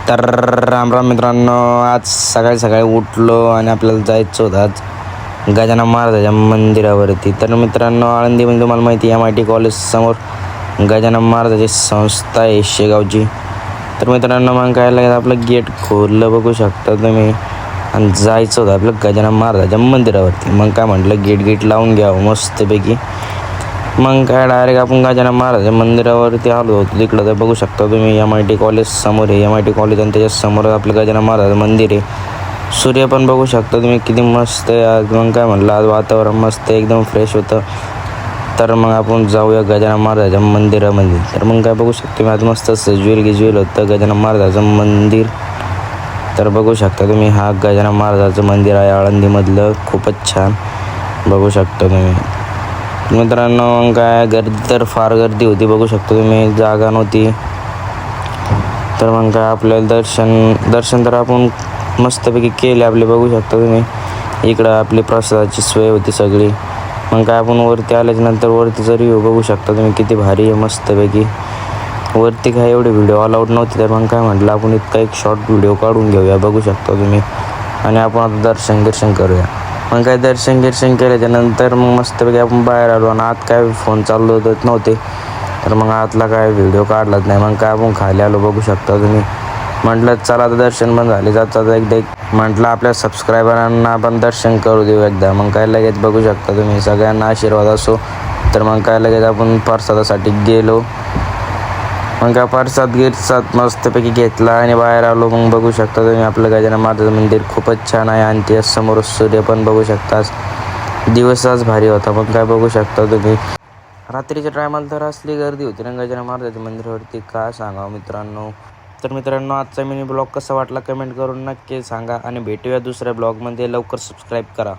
तर राम राम मित्रांनो, आज सकाळी सकाळी उठलो आणि आपल्याला जायचं होतं आज गजानन महाराजाच्या मंदिरावरती. तर मित्रांनो, आळंदीमध्ये तुम्हाला माहिती आहे MIT कॉलेज समोर गजानन महाराजाची संस्था आहे शेगावची. तर मित्रांनो, मग काय लागेल, आपलं गेट खोललं बघू शकता तुम्ही आणि जायचं होतं आपलं गजानन महाराजाच्या मंदिरावरती. मग काय म्हटलं, गेट लावून घ्यावं मस्तपैकी. मग काय डायरेक्ट आपण गजानन महाराजाच्या मंदिरावरती आलो होतो. तिकडं तर बघू शकता तुम्ही MIT कॉलेज समोर आहे. MIT कॉलेज आणि त्याच्या समोर आपलं गजानन महाराज मंदिर आहे. सूर्य पण बघू शकता तुम्ही किती मस्त आहे आज. मग काय म्हटलं, आज वातावरण मस्त एकदम फ्रेश होतं. तर मग आपण जाऊया गजानन महाराजाच्या मंदिरामध्ये. तर मग काय बघू शकतो मी, आज मस्त सजवेल होतं गजानन महाराजाचं मंदिर. तर बघू शकता तुम्ही, हा गजानन महाराजाचं मंदिर आहे आळंदीमधलं, खूपच छान बघू शकता तुम्ही. मित्रांनो, मग काय गर्दी तर फार गर्दी होती, बघू शकतो तुम्ही, जागा नव्हती. तर मग काय आपल्याला दर्शन तर आपण मस्तपैकी केले आपले, बघू शकता तुम्ही. इकडं आपली प्रसादाची सोय होती सगळी. मग काय आपण वरती आल्याच्या नंतर वरतीचा रिव्ह्यू बघू शकता तुम्ही, किती भारी आहे मस्तपैकी. वरती काय एवढे व्हिडिओ अलाउड नव्हते, तर मग काय म्हटलं आपण इतका एक शॉर्ट व्हिडिओ काढून घेऊया, बघू शकता तुम्ही. आणि आपण आता दर्शन करूया. मग काय दर्शन केल्याच्यानंतर मग मस्तपैकी आपण बाहेर आलो आणि आत काय फोन चालू होत नव्हते. तर मग आतला काय व्हिडिओ काढलाच नाही. मग काय आपण खाली आलो, बघू शकता तुम्ही. म्हटलं चला आता दर्शन पण झाले, जाता एकदा म्हटलं आपल्या सबस्क्रायबरांना आपण दर्शन करू देऊ एकदा. मग काय लगेच बघू शकता तुम्ही, सगळ्यांना आशीर्वाद असो. तर मग काय लगेच आपण प्रसादासाठी गेलो. मग काय प्रसाद मस्तपैकी घेतला आणि बाहेर आलो. मग बघू शकता तुम्ही, आपलं गजानन महाराजाचं मंदिर खूपच छान आहे आणि त्या समोर सूर्य पण बघू शकता. दिवस आज भारी होता. मग काय बघू शकता तुम्ही, रात्रीच्या टायमाला तर असली गर्दी होती ना गजानन महाराजाच्या मंदिरावरती, काय सांगावं मित्रांनो. तर मित्रांनो, आजचा मिनी ब्लॉग कसा वाटला कमेंट करून नक्की सांगा आणि भेटूया दुसऱ्या ब्लॉगमध्ये. लवकर सबस्क्राईब करा.